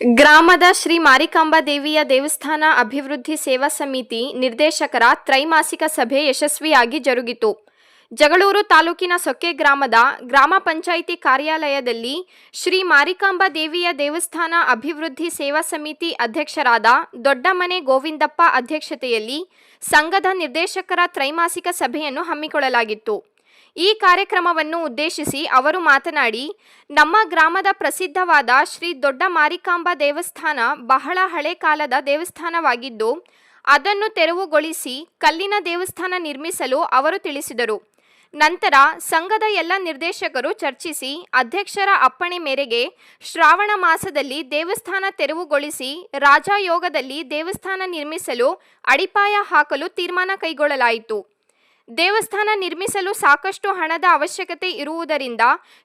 ಗ್ರಾಮದ ಶ್ರೀ ಮಾರಿಕಾಂಬಾ ದೇವಿಯ ದೇವಸ್ಥಾನ ಅಭಿವೃದ್ಧಿ ಸೇವಾ ಸಮಿತಿ ನಿರ್ದೇಶಕರ ತ್ರೈಮಾಸಿಕ ಸಭೆ ಯಶಸ್ವಿಯಾಗಿ ಜರುಗಿತು. ಜಗಳೂರು ತಾಲೂಕಿನ ಸೊಕ್ಕೆ ಗ್ರಾಮದ ಗ್ರಾಮ ಪಂಚಾಯಿತಿ ಕಾರ್ಯಾಲಯದಲ್ಲಿ ಶ್ರೀ ಮಾರಿಕಾಂಬಾ ದೇವಿಯ ದೇವಸ್ಥಾನ ಅಭಿವೃದ್ಧಿ ಸೇವಾ ಸಮಿತಿ ಅಧ್ಯಕ್ಷರಾದ ದೊಡ್ಡಮನೆ ಗೋವಿಂದಪ್ಪ ಅಧ್ಯಕ್ಷತೆಯಲ್ಲಿ ಸಂಘದ ನಿರ್ದೇಶಕರ ತ್ರೈಮಾಸಿಕ ಸಭೆಯನ್ನು ಹಮ್ಮಿಕೊಳ್ಳಲಾಗಿತ್ತು. ಈ ಕಾರ್ಯಕ್ರಮವನ್ನು ಉದ್ದೇಶಿಸಿ ಅವರು ಮಾತನಾಡಿ, ನಮ್ಮ ಗ್ರಾಮದ ಪ್ರಸಿದ್ಧವಾದ ಶ್ರೀ ದೊಡ್ಡ ಮಾರಿಕಾಂಬಾ ದೇವಸ್ಥಾನ ಬಹಳ ಹಳೆ ಕಾಲದ ದೇವಸ್ಥಾನವಾಗಿದ್ದು, ಅದನ್ನು ತೆರವುಗೊಳಿಸಿ ಕಲ್ಲಿನ ದೇವಸ್ಥಾನ ನಿರ್ಮಿಸಲು ಅವರು ತಿಳಿಸಿದರು. ನಂತರ ಸಂಘದ ಎಲ್ಲ ನಿರ್ದೇಶಕರು ಚರ್ಚಿಸಿ ಅಧ್ಯಕ್ಷರ ಅಪ್ಪಣೆ ಮೇರೆಗೆ ಶ್ರಾವಣ ಮಾಸದಲ್ಲಿ ದೇವಸ್ಥಾನ ತೆರವುಗೊಳಿಸಿ ರಾಜಯೋಗದಲ್ಲಿ ದೇವಸ್ಥಾನ ನಿರ್ಮಿಸಲು ಅಡಿಪಾಯ ಹಾಕಲು ತೀರ್ಮಾನ ಕೈಗೊಳ್ಳಲಾಯಿತು. ದೇವಸ್ಥಾನ ನಿರ್ಮಿಸಲು ಸಾಕಷ್ಟು ಹಣದ ಅವಶ್ಯಕತೆ ಇರುವುದರಿಂದ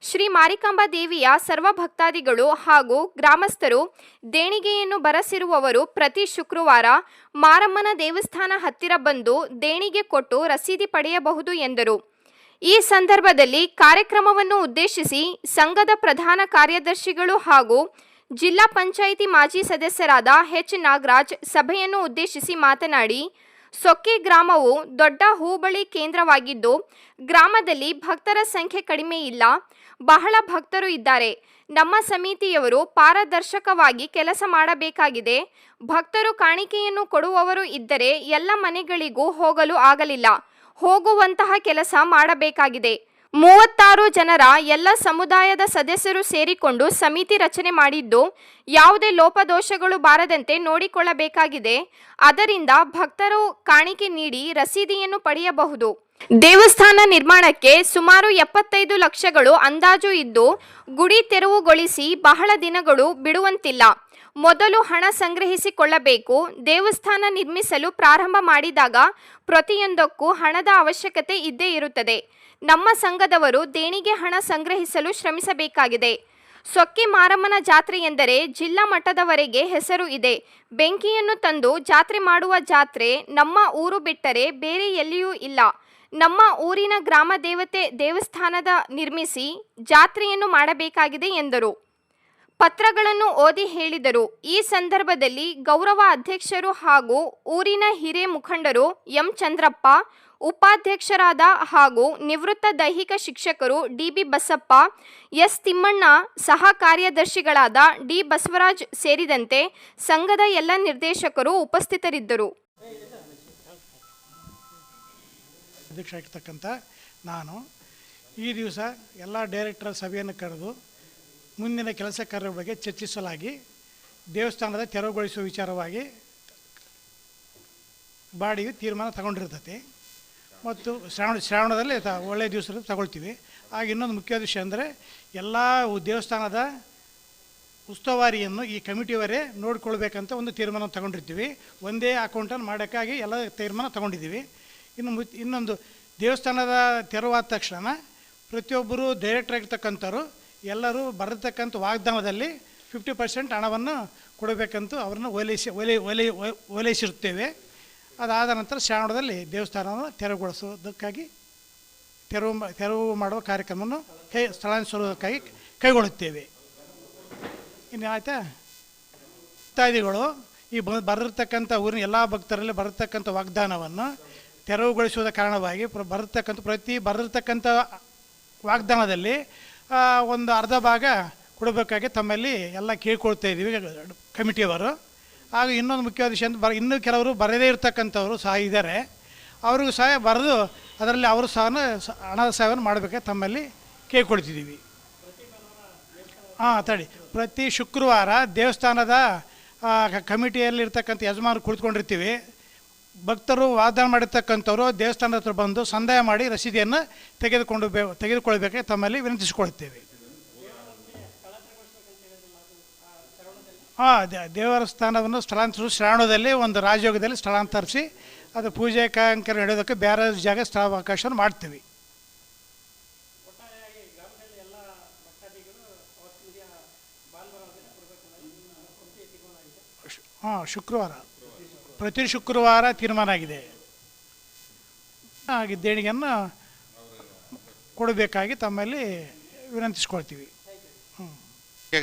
ಶ್ರೀ ಮಾರಿಕಾಂಬಾ ದೇವಿಯ ಸರ್ವ ಭಕ್ತಾದಿಗಳು ಹಾಗೂ ಗ್ರಾಮಸ್ಥರು ದೇಣಿಗೆಯನ್ನು ಬರಸಿರುವವರು ಪ್ರತಿ ಶುಕ್ರವಾರ ಮಾರಮ್ಮನ ದೇವಸ್ಥಾನ ಹತ್ತಿರ ಬಂದು ದೇಣಿಗೆ ಕೊಟ್ಟು ರಸೀದಿ ಪಡೆಯಬಹುದು ಎಂದರು. ಈ ಸಂದರ್ಭದಲ್ಲಿ ಕಾರ್ಯಕ್ರಮವನ್ನು ಉದ್ದೇಶಿಸಿ ಸಂಘದ ಪ್ರಧಾನ ಕಾರ್ಯದರ್ಶಿಗಳು ಹಾಗೂ ಜಿಲ್ಲಾ ಪಂಚಾಯಿತಿ ಮಾಜಿ ಸದಸ್ಯರಾದ ಎಚ್ ನಾಗರಾಜ್ ಸಭೆಯನ್ನು ಉದ್ದೇಶಿಸಿ ಮಾತನಾಡಿ, ಸೊಕ್ಕೆ ಗ್ರಾಮವು ದೊಡ್ಡ ಹೋಬಳಿ ಕೇಂದ್ರವಾಗಿದ್ದು, ಗ್ರಾಮದಲ್ಲಿ ಭಕ್ತರ ಸಂಖ್ಯೆ ಕಡಿಮೆ ಇಲ್ಲ, ಬಹಳ ಭಕ್ತರು ಇದ್ದಾರೆ. ನಮ್ಮ ಸಮಿತಿಯವರು ಪಾರದರ್ಶಕವಾಗಿ ಕೆಲಸ ಮಾಡಬೇಕಾಗಿದೆ. ಭಕ್ತರು ಕಾಣಿಕೆಯನ್ನು ಕೊಡುವವರು ಇದ್ದರೆ ಎಲ್ಲ ಮನೆಗಳಿಗೂ ಹೋಗಲು ಆಗಲಿಲ್ಲ, ಹೋಗುವಂತಹ ಕೆಲಸ ಮಾಡಬೇಕಾಗಿದೆ. 36 ಜನರ ಎಲ್ಲ ಸಮುದಾಯದ ಸದಸ್ಯರು ಸೇರಿಕೊಂಡು ಸಮಿತಿ ರಚನೆ ಮಾಡಿದ್ದು, ಯಾವುದೇ ಲೋಪದೋಷಗಳು ಬಾರದಂತೆ ನೋಡಿಕೊಳ್ಳಬೇಕಾಗಿದೆ. ಅದರಿಂದ ಭಕ್ತರು ಕಾಣಿಕೆ ನೀಡಿ ರಸೀದಿಯನ್ನು ಪಡೆಯಬಹುದು. ದೇವಸ್ಥಾನ ನಿರ್ಮಾಣಕ್ಕೆ ಸುಮಾರು 75 ಲಕ್ಷಗಳು ಅಂದಾಜು ಇದ್ದು, ಗುಡಿ ತೆರವುಗೊಳಿಸಿ ಬಹಳ ದಿನಗಳು ಬಿಡುವಂತಿಲ್ಲ. ಮೊದಲು ಹಣ ಸಂಗ್ರಹಿಸಿಕೊಳ್ಳಬೇಕು. ದೇವಸ್ಥಾನ ನಿರ್ಮಿಸಲು ಪ್ರಾರಂಭ ಮಾಡಿದಾಗ ಪ್ರತಿಯೊಂದಕ್ಕೂ ಹಣದ ಅವಶ್ಯಕತೆ ಇದ್ದೇ ಇರುತ್ತದೆ. ನಮ್ಮ ಸಂಘದವರು ದೇಣಿಗೆ ಹಣ ಸಂಗ್ರಹಿಸಲು ಶ್ರಮಿಸಬೇಕಾಗಿದೆ. ಸೊಕ್ಕೆ ಮಾರಮ್ಮನ ಜಾತ್ರೆ ಎಂದರೆ ಜಿಲ್ಲಾ ಮಟ್ಟದವರೆಗೆ ಹೆಸರು ಇದೆ. ಬೆಂಕಿಯನ್ನು ತಂದು ಜಾತ್ರೆ ಮಾಡುವ ಜಾತ್ರೆ ನಮ್ಮ ಊರು ಬಿಟ್ಟರೆ ಬೇರೆ ಎಲ್ಲಿಯೂ ಇಲ್ಲ. ನಮ್ಮ ಊರಿನ ಗ್ರಾಮ ದೇವತೆ ದೇವಸ್ಥಾನದ ನಿರ್ಮಿಸಿ ಜಾತ್ರೆಯನ್ನು ಮಾಡಬೇಕಾಗಿದೆ ಎಂದರು. ಪತ್ರಗಳನ್ನು ಓದಿ ಹೇಳಿದರು. ಈ ಸಂದರ್ಭದಲ್ಲಿ ಗೌರವ ಅಧ್ಯಕ್ಷರು ಹಾಗೂ ಊರಿನ ಹಿರಿಯ ಮುಖಂಡರು ಎಂ ಚಂದ್ರಪ್ಪ, ಉಪಾಧ್ಯಕ್ಷರಾದ ಹಾಗೂ ನಿವೃತ್ತ ದೈಹಿಕ ಶಿಕ್ಷಕರು ಡಿಬಿ ಬಸಪ್ಪ, ಎಸ್ ತಿಮ್ಮಣ್ಣ, ಸಹ ಕಾರ್ಯದರ್ಶಿಗಳಾದ ಡಿ ಬಸವರಾಜ್ ಸೇರಿದಂತೆ ಸಂಘದ ಎಲ್ಲ ನಿರ್ದೇಶಕರು ಉಪಸ್ಥಿತರಿದ್ದರು. ಅಧ್ಯಕ್ಷ ಆಗಿರ್ತಕ್ಕಂಥ ನಾನು ಈ ದಿವಸ ಎಲ್ಲ ಡೈರೆಕ್ಟರ್ ಸಭೆಯನ್ನು ಕರೆದು ಮುಂದಿನ ಕೆಲಸ ಕಾರ್ಯಗಳ ಬಗ್ಗೆ ಚರ್ಚಿಸಲಾಗಿ ದೇವಸ್ಥಾನದ ತೆರವುಗೊಳಿಸುವ ವಿಚಾರವಾಗಿ ಬಾಡಿಗೆ ತೀರ್ಮಾನ ತಗೊಂಡಿರ್ತೈತಿ ಮತ್ತು ಶ್ರಾವಣದಲ್ಲಿ ಒಳ್ಳೆಯ ದಿವಸದಲ್ಲಿ ತಗೊಳ್ತೀವಿ. ಆಗ ಇನ್ನೊಂದು ಮುಖ್ಯ ವಿಷಯ ಅಂದರೆ ಎಲ್ಲ ದೇವಸ್ಥಾನದ ಉಸ್ತುವಾರಿಯನ್ನು ಈ ಕಮಿಟಿಯವರೇ ನೋಡಿಕೊಳ್ಬೇಕಂತ ಒಂದು ತೀರ್ಮಾನ ತಗೊಂಡಿರ್ತೀವಿ. ಒಂದೇ ಅಕೌಂಟನ್ನು ಮಾಡೋಕ್ಕಾಗಿ ಎಲ್ಲ ತೀರ್ಮಾನ ತಗೊಂಡಿದ್ದೀವಿ. ಇನ್ನೊಂದು ದೇವಸ್ಥಾನದ ತೆರವಾದ ತಕ್ಷಣ ಪ್ರತಿಯೊಬ್ಬರು ಡೈರೆಕ್ಟರ್ ಆಗಿರ್ತಕ್ಕಂಥವ್ರು ಎಲ್ಲರೂ ಬರತಕ್ಕಂಥ ವಾಗ್ದಾನದಲ್ಲಿ 50% ಹಣವನ್ನು ಕೊಡಬೇಕಂತೂ ಅವ್ರನ್ನ ಓಲೈಸಿರುತ್ತೇವೆ. ಅದಾದ ನಂತರ ಶ್ರಾವಣದಲ್ಲಿ ದೇವಸ್ಥಾನವನ್ನು ತೆರವುಗೊಳಿಸೋದಕ್ಕಾಗಿ ತೆರವು ಮಾಡುವ ಕಾರ್ಯಕ್ರಮವನ್ನು ಸ್ಥಳಾಂತರಿಸುವುದಕ್ಕಾಗಿ ಕೈಗೊಳ್ಳುತ್ತೇವೆ. ಇನ್ನು ಆಯಿತಾ, ಭಕ್ತಾದಿಗಳು ಈ ಬರತಕ್ಕಂಥ ಊರಿನ ಎಲ್ಲ ಭಕ್ತರಲ್ಲಿ ಬರತಕ್ಕಂಥ ವಾಗ್ದಾನವನ್ನು ತೆರವುಗೊಳಿಸುವುದ ಕಾರಣವಾಗಿ ಬರತಕ್ಕಂಥ ವಾಗ್ದಾನದಲ್ಲಿ ಒಂದು ಅರ್ಧ ಭಾಗ ಕೊಡಬೇಕಾಗಿ ತಮ್ಮಲ್ಲಿ ಎಲ್ಲ ಕೇಳ್ಕೊಳ್ತಾ ಇದ್ದೀವಿ ಕಮಿಟಿಯವರು. ಆಗ ಇನ್ನೊಂದು ಮುಖ್ಯವಾದ ವಿಷಯ ಅಂತ ಇನ್ನೂ ಕೆಲವರು ಬರದೇ ಇರತಕ್ಕಂಥವರು ಸಹ ಇದ್ದಾರೆ. ಅವ್ರಿಗೂ ಸಹ ಬರೆದು ಅದರಲ್ಲಿ ಅವರು ಸಹ ಹಣದ ಸಹಾಯವನ್ನು ಮಾಡಬೇಕಾಗಿ ತಮ್ಮಲ್ಲಿ ಕೇಳ್ಕೊಳ್ತಿದ್ದೀವಿ. ಪ್ರತಿ ಶುಕ್ರವಾರ ದೇವಸ್ಥಾನದ ಕಮಿಟಿಯಲ್ಲಿರ್ತಕ್ಕಂಥ ಯಜಮಾನರು ಕುಳಿತುಕೊಂಡಿರ್ತೀವಿ. ಭಕ್ತರು ವಾಗ್ದಾನ ಮಾಡಿರ್ತಕ್ಕಂಥವ್ರು ದೇವಸ್ಥಾನದ ಹತ್ರ ಬಂದು ಸಂದಾಯ ಮಾಡಿ ರಸೀದಿಯನ್ನು ತೆಗೆದುಕೊಳ್ಬೇಕಾಗಿ ತಮ್ಮಲ್ಲಿ ವಿನಂತಿಸಿಕೊಳ್ತೇವೆ. ದೇವಸ್ಥಾನವನ್ನು ಶ್ರಾವಣದಲ್ಲಿ ಒಂದು ರಾಜಯೋಗದಲ್ಲಿ ಸ್ಥಳಾಂತರಿಸಿ ಅದು ಪೂಜೆ ಕಾಯಂಕರ ನಡೆಯೋದಕ್ಕೆ ಬೇರೆ ಜಾಗ ಸ್ಥಳಾವಕಾಶವನ್ನು ಮಾಡ್ತೀವಿ. ಶುಕ್ರವಾರ ಪ್ರತಿ ಶುಕ್ರವಾರ ತೀರ್ಮಾನ ಆಗಿದೆ. ಹಾಗೆ ದೇಣಿಗೆಯನ್ನು ಕೊಡಬೇಕಾಗಿ ತಮ್ಮಲ್ಲಿ ವಿನಂತಿಸ್ಕೊಳ್ತೀವಿ.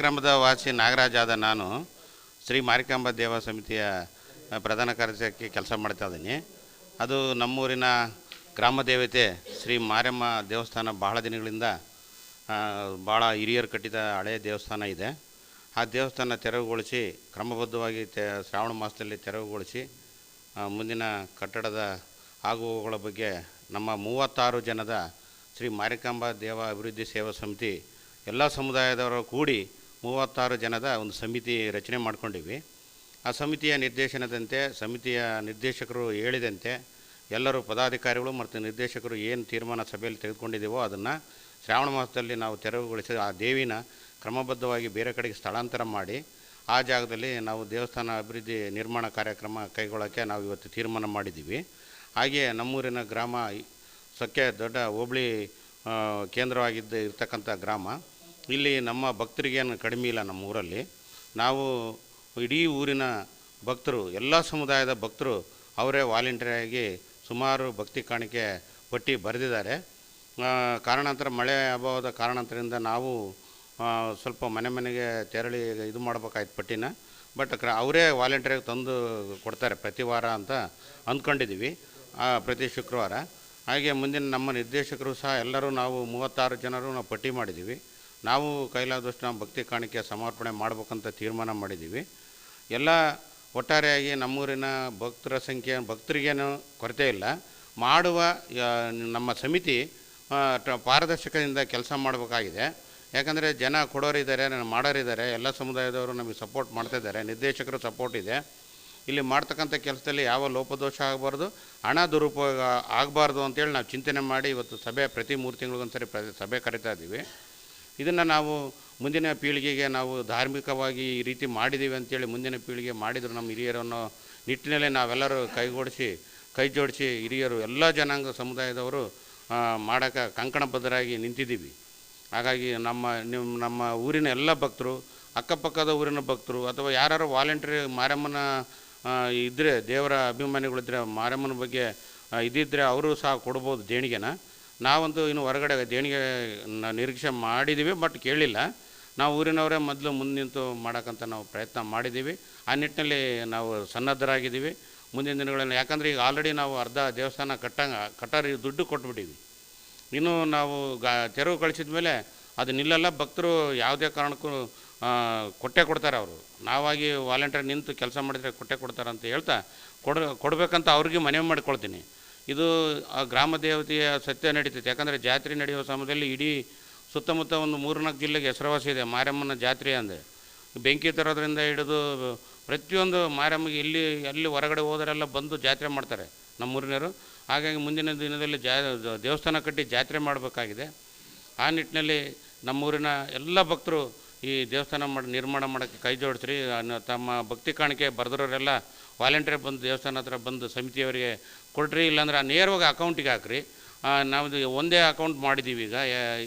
ಗ್ರಾಮದ ವಾಸಿ ನಾಗರಾಜ್ ಆದ ನಾನು ಶ್ರೀ ಮಾರಿಕಾಂಬಾ ದೇವ ಸಮಿತಿಯ ಪ್ರಧಾನ ಕಾರ್ಯದರ್ಶಿಯಾಗಿ ಕೆಲಸ ಮಾಡ್ತಾ ಇದ್ದೀನಿ. ಅದು ನಮ್ಮೂರಿನ ಗ್ರಾಮ ದೇವತೆ ಶ್ರೀ ಮಾರಮ್ಮ ದೇವಸ್ಥಾನ ಬಹಳ ದಿನಗಳಿಂದ ಭಾಳ ಹಿರಿಯರು ಕಟ್ಟಿದ ಹಳೆಯ ದೇವಸ್ಥಾನ ಇದೆ. ಆ ದೇವಸ್ಥಾನ ತೆರವುಗೊಳಿಸಿ ಕ್ರಮಬದ್ಧವಾಗಿ ಶ್ರಾವಣ ಮಾಸದಲ್ಲಿ ತೆರವುಗೊಳಿಸಿ ಮುಂದಿನ ಕಟ್ಟಡದ ಆಗುವಗಳ ಬಗ್ಗೆ ನಮ್ಮ 36 ಜನದ ಶ್ರೀ ಮಾರಿಕಾಂಬಾ ದೇವ ಅಭಿವೃದ್ಧಿ ಸೇವಾ ಸಮಿತಿ ಎಲ್ಲ ಸಮುದಾಯದವರು ಕೂಡಿ 36 ಜನದ ಒಂದು ಸಮಿತಿ ರಚನೆ ಮಾಡ್ಕೊಂಡಿವಿ. ಆ ಸಮಿತಿಯ ನಿರ್ದೇಶನದಂತೆ ಸಮಿತಿಯ ನಿರ್ದೇಶಕರು ಹೇಳಿದಂತೆ ಎಲ್ಲರೂ ಪದಾಧಿಕಾರಿಗಳು ಮತ್ತು ನಿರ್ದೇಶಕರು ಏನು ತೀರ್ಮಾನ ಸಭೆಯಲ್ಲಿ ತೆಗೆದುಕೊಂಡಿದ್ದೀವೋ ಅದನ್ನು ಶ್ರಾವಣ ಮಾಸದಲ್ಲಿ ನಾವು ತೆರವುಗೊಳಿಸಿ ಆ ದೇವಿನ ಕ್ರಮಬದ್ಧವಾಗಿ ಬೇರೆ ಕಡೆಗೆ ಸ್ಥಳಾಂತರ ಮಾಡಿ ಆ ಜಾಗದಲ್ಲಿ ನಾವು ದೇವಸ್ಥಾನ ಅಭಿವೃದ್ಧಿ ನಿರ್ಮಾಣ ಕಾರ್ಯಕ್ರಮ ಕೈಗೊಳ್ಳೋಕ್ಕೆ ನಾವು ಇವತ್ತು ತೀರ್ಮಾನ ಮಾಡಿದ್ದೀವಿ. ಹಾಗೆಯೇ ನಮ್ಮೂರಿನ ಗ್ರಾಮ ಸೊಕ್ಕೆ ದೊಡ್ಡ ಹೋಬಳಿ ಇರ್ತಕ್ಕಂಥ ಗ್ರಾಮ. ಇಲ್ಲಿ ನಮ್ಮ ಭಕ್ತರಿಗೇನು ಕಡಿಮೆ ಇಲ್ಲ. ನಮ್ಮ ಊರಲ್ಲಿ ನಾವು ಇಡೀ ಊರಿನ ಭಕ್ತರು ಎಲ್ಲ ಸಮುದಾಯದ ಭಕ್ತರು ಅವರೇ ವಾಲಂಟಿಯರಾಗಿ ಸುಮಾರು ಭಕ್ತಿ ಕಾಣಿಕೆ ಪಟ್ಟಿ ಬರೆದಿದ್ದಾರೆ. ಕಾರಣಾಂತರ ಮಳೆ ಅಭಾವದ ಕಾರಣಾಂತರದಿಂದ ನಾವು ಸ್ವಲ್ಪ ಮನೆಗೆ ತೆರಳಿ ಇದು ಮಾಡ್ಬೇಕಾಯ್ತು ಪಟ್ಟಿನ. ಬಟ್ ಅವರೇ ವಾಲಂಟಿಯರಾಗಿ ತಂದು ಕೊಡ್ತಾರೆ ಪ್ರತಿ ವಾರ ಅಂತ ಅಂದ್ಕೊಂಡಿದ್ದೀವಿ, ಪ್ರತಿ ಶುಕ್ರವಾರ. ಹಾಗೆ ಮುಂದಿನ ನಮ್ಮ ನಿರ್ದೇಶಕರು ಸಹ ಎಲ್ಲರೂ ನಾವು 36 ಜನರು ನಾವು ಪಟ್ಟಿ ಮಾಡಿದ್ದೀವಿ. ನಾವು ಕೈಲಾದಷ್ಟು ನಾವು ಭಕ್ತಿ ಕಾಣಿಕೆ ಸಮರ್ಪಣೆ ಮಾಡ್ಬೇಕಂತ ತೀರ್ಮಾನ ಮಾಡಿದ್ದೀವಿ. ಎಲ್ಲ ಒಟ್ಟಾರೆಯಾಗಿ ನಮ್ಮೂರಿನ ಭಕ್ತರ ಸಂಖ್ಯೆ ಭಕ್ತರಿಗೇನು ಕೊರತೆ ಇಲ್ಲ. ಮಾಡುವ ನಮ್ಮ ಸಮಿತಿ ಪಾರದರ್ಶಕದಿಂದ ಕೆಲಸ ಮಾಡಬೇಕಾಗಿದೆ. ಯಾಕಂದರೆ ಜನ ಕೊಡೋರಿದ್ದಾರೆ, ಮಾಡೋರಿದ್ದಾರೆ, ಎಲ್ಲ ಸಮುದಾಯದವರು ನಮಗೆ ಸಪೋರ್ಟ್ ಮಾಡ್ತಾಯಿದ್ದಾರೆ, ನಿರ್ದೇಶಕರು ಸಪೋರ್ಟ್ ಇದೆ. ಇಲ್ಲಿ ಮಾಡ್ತಕ್ಕಂಥ ಕೆಲಸದಲ್ಲಿ ಯಾವ ಲೋಪದೋಷ ಆಗಬಾರ್ದು, ಹಣ ದುರುಪಯೋಗ ಆಗಬಾರ್ದು ಅಂತೇಳಿ ನಾವು ಚಿಂತನೆ ಮಾಡಿ ಇವತ್ತು ಸಭೆ ಪ್ರತಿ 3 ತಿಂಗಳಿಗೊಂದ್ಸರಿ ಸಭೆ ಕರಿತಾ ಇದ್ದೀವಿ. ಇದನ್ನು ನಾವು ಮುಂದಿನ ಪೀಳಿಗೆಗೆ ನಾವು ಧಾರ್ಮಿಕವಾಗಿ ಈ ರೀತಿ ಮಾಡಿದ್ದೀವಿ ಅಂತೇಳಿ ಮುಂದಿನ ಪೀಳಿಗೆ ಮಾಡಿದರು ನಮ್ಮ ಹಿರಿಯರನ್ನು ನಿಟ್ಟಿನಲ್ಲಿ ನಾವೆಲ್ಲರೂ ಕೈ ಜೋಡಿಸಿ ಹಿರಿಯರು ಎಲ್ಲ ಜನಾಂಗ ಸಮುದಾಯದವರು ಮಾಡೋಕ್ಕೆ ಕಂಕಣಬದ್ಧರಾಗಿ ನಿಂತಿದ್ದೀವಿ. ಹಾಗಾಗಿ ನಮ್ಮ ಊರಿನ ಎಲ್ಲ ಭಕ್ತರು, ಅಕ್ಕಪಕ್ಕದ ಊರಿನ ಭಕ್ತರು ಅಥವಾ ಯಾರು ವಾಲಂಟಿಯರ್ ಮಾರಮ್ಮನ ಇದ್ದರೆ, ದೇವರ ಅಭಿಮಾನಿಗಳಿದ್ದರೆ, ಮಾರಮ್ಮನ ಬಗ್ಗೆ ಇದ್ದಿದ್ದರೆ ಅವರು ಸಹ ಕೊಡ್ಬೋದು ದೇಣಿಗೆನ. ನಾವಂತೂ ಇನ್ನು ಹೊರಗಡೆ ದೇಣಿಗೆ ನಿರೀಕ್ಷೆ ಮಾಡಿದ್ದೀವಿ, ಬಟ್ ಕೇಳಿಲ್ಲ. ನಾವು ಊರಿನವರೇ ಮೊದಲು ಮುಂದೆ ನಿಂತು ಮಾಡೋಕ್ಕಂತ ನಾವು ಪ್ರಯತ್ನ ಮಾಡಿದ್ದೀವಿ. ಆ ನಿಟ್ಟಿನಲ್ಲಿ ನಾವು ಸನ್ನದ್ಧರಾಗಿದ್ದೀವಿ ಮುಂದಿನ ದಿನಗಳಲ್ಲಿ. ಯಾಕಂದರೆ ಈಗ ಆಲ್ರೆಡಿ ನಾವು ಅರ್ಧ ದೇವಸ್ಥಾನ ಕಟ್ಟೋರಿಗೆ ದುಡ್ಡು ಕೊಟ್ಬಿಟ್ಟಿವಿ. ಇನ್ನು ನಾವು ತೆರವು ಕಳಿಸಿದ ಮೇಲೆ ಅದು ನಿಲ್ಲಲ್ಲ. ಭಕ್ತರು ಯಾವುದೇ ಕಾರಣಕ್ಕೂ ಕೊಡ್ತಾರೆ. ಅವರು ನಾವಾಗಿ ವಾಲಂಟಿಯರ್ ನಿಂತು ಕೆಲಸ ಮಾಡಿದರೆ ಕೊಡ್ತಾರೆ ಅಂತ ಹೇಳ್ತಾ ಕೊಡಬೇಕಂತ ಅವ್ರಿಗೆ ಮನವಿ ಮಾಡಿಕೊಳ್ತೀನಿ. ಇದು ಗ್ರಾಮ ದೇವತೆಯ ಸತ್ಯ ನಡೀತೈತೆ. ಯಾಕಂದರೆ ಜಾತ್ರೆ ನಡೆಯುವ ಸಮಯದಲ್ಲಿ ಇಡೀ ಸುತ್ತಮುತ್ತ ಒಂದು 3-4 ಜಿಲ್ಲೆಗೆ ಹೆಸರುವಾಸಿ ಇದೆ ಮಾರಮ್ಮನ ಜಾತ್ರೆ ಅಂದರೆ. ಬೆಂಕಿ ತರೋದ್ರಿಂದ ಹಿಡಿದು ಪ್ರತಿಯೊಂದು ಮಾರಮ್ಮಗೆ ಎಲ್ಲಿ ಹೊರಗಡೆ ಹೋದರೆಲ್ಲ ಬಂದು ಜಾತ್ರೆ ಮಾಡ್ತಾರೆ ನಮ್ಮೂರಿನವರು. ಹಾಗಾಗಿ ಮುಂದಿನ ದಿನದಲ್ಲಿ ದೇವಸ್ಥಾನ ಕಟ್ಟಿ ಜಾತ್ರೆ ಮಾಡಬೇಕಾಗಿದೆ. ಆ ನಿಟ್ಟಿನಲ್ಲಿ ನಮ್ಮೂರಿನ ಎಲ್ಲ ಭಕ್ತರು ಈ ದೇವಸ್ಥಾನ ನಿರ್ಮಾಣ ಮಾಡೋಕ್ಕೆ ಕೈ ಜೋಡಿಸ್ರಿ. ತಮ್ಮ ಭಕ್ತಿ ಕಾಣಿಕೆ ಬರೆದ್ರೋರೆಲ್ಲ ವಾಲಂಟಿಯರ್ ಬಂದು ದೇವಸ್ಥಾನ ಹತ್ರ ಬಂದು ಸಮಿತಿಯವರಿಗೆ ಕೊಡ್ರಿ, ಇಲ್ಲಾಂದ್ರೆ ನೇರವಾಗಿ ಅಕೌಂಟಿಗೆ ಹಾಕ್ರಿ. ನಾವು ಒಂದೇ ಅಕೌಂಟ್ ಮಾಡಿದ್ದೀವಿ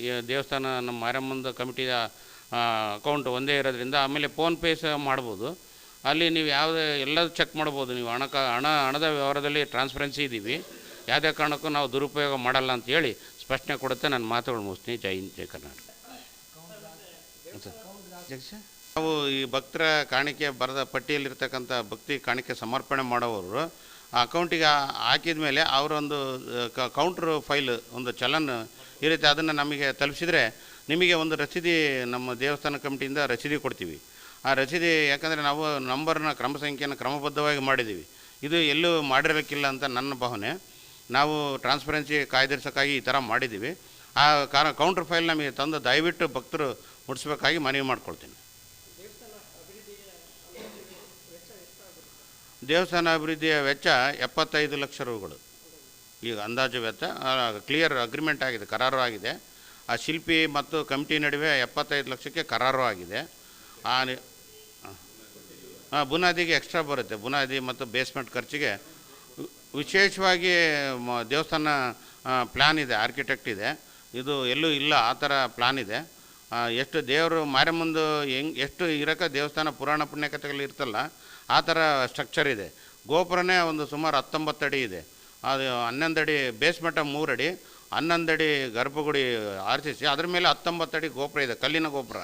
ಈಗ ದೇವಸ್ಥಾನ ನಮ್ಮ ಮಾರಮ್ಮಂದು ಕಮಿಟಿಯ ಅಕೌಂಟ್ ಒಂದೇ ಇರೋದ್ರಿಂದ. ಆಮೇಲೆ ಫೋನ್ಪೇ ಸಹ ಮಾಡ್ಬೋದು. ಅಲ್ಲಿ ನೀವು ಯಾವುದೇ ಎಲ್ಲದೂ ಚೆಕ್ ಮಾಡ್ಬೋದು. ನೀವು ಹಣದ ವ್ಯವಹಾರದಲ್ಲಿ ಟ್ರಾನ್ಸ್ಪರೆನ್ಸಿ ಇದ್ದೀವಿ, ಯಾವುದೇ ಕಾರಣಕ್ಕೂ ನಾವು ದುರುಪಯೋಗ ಮಾಡಲ್ಲ ಅಂತೇಳಿ ಸ್ಪಷ್ಟನೆ ಕೊಡುತ್ತೆ. ನಾನು ಮಾತುಗಳು ಮುಗಿಸ್ತೀನಿ. ಜೈ ಹಿಂದ್, ಜೈ ಕರ್ನಾಟಕ. ನಾವು ಈ ಭಕ್ತರ ಕಾಣಿಕೆ ಬರೆದ ಪಟ್ಟಿಯಲ್ಲಿರ್ತಕ್ಕಂಥ ಭಕ್ತಿ ಕಾಣಿಕೆ ಸಮರ್ಪಣೆ ಮಾಡೋವರು ಅಕೌಂಟಿಗೆ ಹಾಕಿದ ಮೇಲೆ ಅವರೊಂದು ಕೌಂಟ್ರ್ ಫೈಲ್, ಒಂದು ಚಲನ್ ಇರುತ್ತೆ. ಅದನ್ನು ನಮಗೆ ತಲುಪಿಸಿದರೆ ನಿಮಗೆ ಒಂದು ರಸೀದಿ ನಮ್ಮ ದೇವಸ್ಥಾನ ಕಮಿಟಿಯಿಂದ ರಸೀದಿ ಕೊಡ್ತೀವಿ. ಆ ರಸೀದಿ ಯಾಕಂದರೆ ನಾವು ನಂಬರ್ನ ಕ್ರಮ ಸಂಖ್ಯೆಯನ್ನು ಕ್ರಮಬದ್ಧವಾಗಿ ಮಾಡಿದ್ದೀವಿ. ಇದು ಎಲ್ಲೂ ಮಾಡಿರೋಕ್ಕಿಲ್ಲ ಅಂತ ನನ್ನ ಭಾವನೆ. ನಾವು ಟ್ರಾನ್ಸ್ಪರೆನ್ಸಿ ಕಾಯ್ದಿರಿಸೋಕ್ಕಾಗಿ ಈ ಥರ ಮಾಡಿದ್ದೀವಿ. ಆ ಕೌಂಟ್ರ್ ಫೈಲ್ ನಮಗೆ ತಂದು ದಯವಿಟ್ಟು ಭಕ್ತರು ಮುಟ್ಟಿಸ್ಬೇಕಾಗಿ ಮನವಿ ಮಾಡ್ಕೊಳ್ತೀನಿ. ದೇವಸ್ಥಾನ ಅಭಿವೃದ್ಧಿಯ ವೆಚ್ಚ 75 ಲಕ್ಷ ರೂಗಳು ಈಗ ಅಂದಾಜು ವೆಚ್ಚ. ಕ್ಲಿಯರ್ ಅಗ್ರಿಮೆಂಟ್ ಆಗಿದೆ, ಕರಾರು ಆಗಿದೆ. ಆ ಶಿಲ್ಪಿ ಮತ್ತು ಕಮಿಟಿ ನಡುವೆ 75 ಲಕ್ಷಕ್ಕೆ ಕರಾರು ಆಗಿದೆ. ಬುನಾದಿಗೆ ಎಕ್ಸ್ಟ್ರಾ ಬರುತ್ತೆ. ಬುನಾದಿ ಮತ್ತು ಬೇಸ್ಮೆಂಟ್ ಖರ್ಚಿಗೆ ವಿಶೇಷವಾಗಿ ದೇವಸ್ಥಾನ ಪ್ಲ್ಯಾನ್ ಇದೆ, ಆರ್ಕಿಟೆಕ್ಟ್ ಇದೆ. ಇದು ಎಲ್ಲೂ ಇಲ್ಲ ಆ ಥರ ಪ್ಲ್ಯಾನ್ ಇದೆ. ಎಷ್ಟು ದೇವರು ಮಾರಮ್ಮಂದು ಎಷ್ಟು ಇರೋಕ್ಕೆ ದೇವಸ್ಥಾನ ಪುರಾಣ ಪುಣ್ಯಕಥೆಗಳು ಇರ್ತಲ್ಲ ಆ ಥರ ಸ್ಟ್ರಕ್ಚರ್ ಇದೆ. ಗೋಪುರನೇ ಒಂದು ಸುಮಾರು 19 ಅಡಿ ಇದೆ. ಅದು 11 ಅಡಿ ಬೇಸ್ಮೆಂಟ, 3 ಅಡಿ, 11 ಅಡಿ ಗರ್ಭಗುಡಿ ಆರ್ಸಿಸಿ ಅದ್ರ ಮೇಲೆ 19 ಅಡಿ ಗೋಪುರ ಇದೆ, ಕಲ್ಲಿನ ಗೋಪುರ.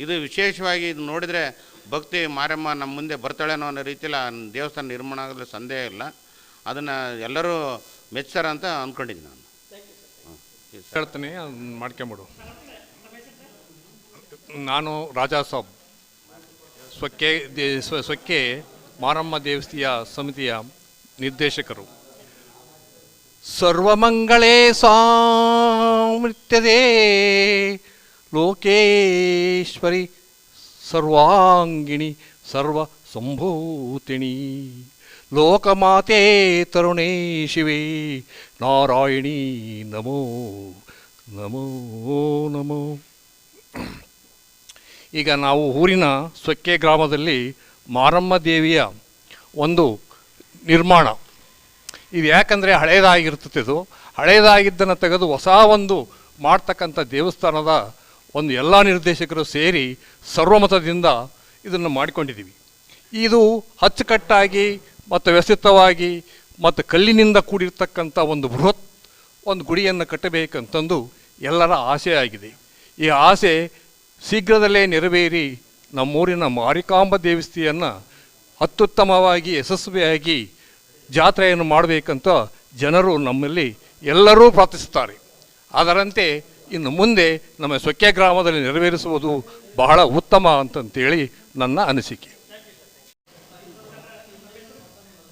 ಇದು ವಿಶೇಷವಾಗಿ ಇದು ನೋಡಿದರೆ ಭಕ್ತಿ ಮಾರಮ್ಮ ನಮ್ಮ ಮುಂದೆ ಬರ್ತಾಳೇನೋ ಅನ್ನೋ ರೀತಿಯಲ್ಲಿ ಆ ದೇವಸ್ಥಾನ ನಿರ್ಮಾಣ ಆಗೋದ್ರಲ್ಲಿ ಸಂದೇಹ ಇಲ್ಲ. ಅದನ್ನು ಎಲ್ಲರೂ ಮೆಚ್ಚಾರ ಅಂತ ಅಂದ್ಕೊಂಡಿದ್ದೀನಿ ನಾನು. ಹೇಳ್ತೀನಿ, ಅದನ್ನ ಮಾಡ್ಕೊಂಬಿಡು. ನಾನು ರಾಜಾ ಸಾಬ್, ಸ್ವಕ್ಕೆ ಮಾರಮ್ಮ ದೇವಸ್ಥಿಯ ಸಮಿತಿಯ ನಿರ್ದೇಶಕರು. ಸರ್ವಮಂಗಳೇ ಸಾಮೃತ್ಯದೇ ಲೋಕೇಶ್ವರಿ ಸರ್ವಾಂಗಿಣಿ ಸರ್ವ ಸಂಭೂತಿಣಿ ಲೋಕಮಾತೆ ತರುಣೇ ಶಿವೇ ನಾರಾಯಣಿ ನಮೋ ನಮೋ ನಮೋ. ಈಗ ನಾವು ಊರಿನ ಸೊಕ್ಕೆ ಗ್ರಾಮದಲ್ಲಿ ಮಾರಮ್ಮ ದೇವಿಯ ಒಂದು ನಿರ್ಮಾಣ ಇದು ಯಾಕಂದರೆ ಹಳೇದಾಗಿರ್ತದೆ. ಇದು ಹಳೇದಾಗಿದ್ದನ್ನು ತೆಗೆದು ಹೊಸ ಒಂದು ಮಾಡ್ತಕ್ಕಂಥ ದೇವಸ್ಥಾನದ ಒಂದು ಎಲ್ಲ ನಿರ್ದೇಶಕರು ಸೇರಿ ಸರ್ವಮತದಿಂದ ಇದನ್ನು ಮಾಡಿಕೊಂಡಿದ್ದೀವಿ. ಇದು ಅಚ್ಚುಕಟ್ಟಾಗಿ ಮತ್ತು ವ್ಯವಸ್ಥಿತವಾಗಿ ಮತ್ತು ಕಲ್ಲಿನಿಂದ ಕೂಡಿರ್ತಕ್ಕಂಥ ಒಂದು ಬೃಹತ್ ಒಂದು ಗುಡಿಯನ್ನು ಕಟ್ಟಬೇಕಂತಂದು ಎಲ್ಲರ ಆಸೆ ಆಗಿದೆ. ಈ ಆಸೆ ಶೀಘ್ರದಲ್ಲೇ ನೆರವೇರಿ ನಮ್ಮೂರಿನ ಮಾರಿಕಾಂಬ ದೇವಸ್ಥಿಯನ್ನು ಅತ್ಯುತ್ತಮವಾಗಿ ಯಶಸ್ವಿಯಾಗಿ ಜಾತ್ರೆಯನ್ನು ಮಾಡಬೇಕಂತ ಜನರು ನಮ್ಮಲ್ಲಿ ಎಲ್ಲರೂ ಪ್ರಾರ್ಥಿಸುತ್ತಾರೆ. ಅದರಂತೆ ಇನ್ನು ಮುಂದೆ ನಮ್ಮ ಸೊಕ್ಕೆ ಗ್ರಾಮದಲ್ಲಿ ನೆರವೇರಿಸುವುದು ಬಹಳ ಉತ್ತಮ ಅಂತಂತೇಳಿ ನನ್ನ ಅನಿಸಿಕೆ.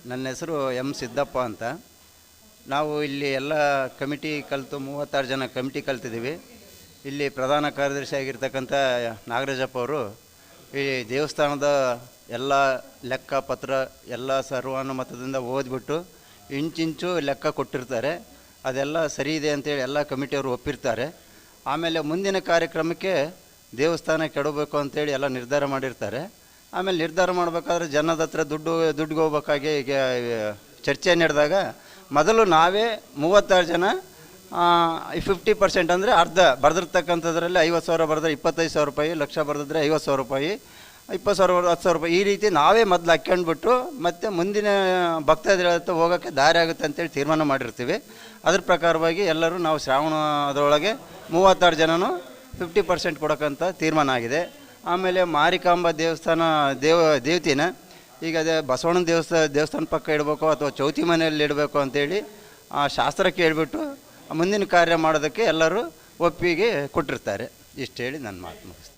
ನನ್ನ ಹೆಸರು ಎಂ ಸಿದ್ದಪ್ಪ ಅಂತ. ನಾವು ಇಲ್ಲಿ ಎಲ್ಲ ಕಮಿಟಿ ಕಲಿತು 36 ಜನ ಕಮಿಟಿ ಕಲ್ತಿದ್ದೀವಿ. ಇಲ್ಲಿ ಪ್ರಧಾನ ಕಾರ್ಯದರ್ಶಿ ಆಗಿರ್ತಕ್ಕಂಥ ನಾಗರಾಜಪ್ಪ ಅವರು ಈ ದೇವಸ್ಥಾನದ ಎಲ್ಲ ಲೆಕ್ಕ ಪತ್ರ ಎಲ್ಲ ಸರ್ವಾನುಮತದಿಂದ ಓದ್ಬಿಟ್ಟು ಇಂಚಿಂಚು ಲೆಕ್ಕ ಕೊಟ್ಟಿರ್ತಾರೆ. ಅದೆಲ್ಲ ಸರಿ ಇದೆ ಅಂತೇಳಿ ಎಲ್ಲ ಕಮಿಟಿಯವರು ಒಪ್ಪಿರ್ತಾರೆ. ಆಮೇಲೆ ಮುಂದಿನ ಕಾರ್ಯಕ್ರಮಕ್ಕೆ ದೇವಸ್ಥಾನ ಕೆಡಬೇಕು ಅಂತೇಳಿ ಎಲ್ಲ ನಿರ್ಧಾರ ಮಾಡಿರ್ತಾರೆ. ಆಮೇಲೆ ನಿರ್ಧಾರ ಮಾಡಬೇಕಾದ್ರೆ ಜನದ ಹತ್ರ ದುಡ್ಡಿಗೆ ಹೋಗ್ಬೇಕಾಗಿ ಈಗ ಚರ್ಚೆ ನಡೆದಾಗ ಮೊದಲು ನಾವೇ 36 ಜನ 50% ಅಂದರೆ ಅರ್ಧ ಬರೆದಿರ್ತಕ್ಕಂಥದ್ರಲ್ಲಿ 50,000 ಬರೆದ್ರೆ 25,000 ರೂಪಾಯಿ, ಲಕ್ಷ ಬರೆದಿದ್ರೆ 50,000 ರೂಪಾಯಿ, 20,000 10,000 ರೂಪಾಯಿ ಈ ರೀತಿ ನಾವೇ ಮೊದಲು ಹಾಕ್ಕೊಂಡ್ಬಿಟ್ಟು ಮತ್ತು ಮುಂದಿನ ಭಕ್ತಾದಿಗಳ ಹತ್ರ ಹೋಗೋಕ್ಕೆ ದಾರಿ ಆಗುತ್ತೆ ಅಂತೇಳಿ ತೀರ್ಮಾನ ಮಾಡಿರ್ತೀವಿ. ಅದ್ರ ಪ್ರಕಾರವಾಗಿ ಎಲ್ಲರೂ ನಾವು ಶ್ರಾವಣದೊಳಗೆ 36 ಜನನೂ 50% ಕೊಡೋಕ್ಕಂತ ತೀರ್ಮಾನ ಆಗಿದೆ. ಆಮೇಲೆ ಮಾರಿಕಾಂಬ ದೇವಸ್ಥಾನ ದೇವತಿನ ಈಗ ಅದೇ ಬಸವಣ್ಣನ ದೇವಸ್ಥಾನ ಪಕ್ಕ ಇಡಬೇಕು ಅಥವಾ ಚೌತಿ ಮನೆಯಲ್ಲಿ ಇಡಬೇಕು ಅಂತೇಳಿ ಆ ಶಾಸ್ತ್ರ ಕೇಳಿಬಿಟ್ಟು ಮುಂದಿನ ಕಾರ್ಯ ಮಾಡೋದಕ್ಕೆ ಎಲ್ಲರೂ ಒಪ್ಪಿಗೆ ಕೊಟ್ಟಿರ್ತಾರೆ. ಇಷ್ಟು ಹೇಳಿ ನನ್ನ ಮಾತು ಮುಗಿಸ್ತೀನಿ.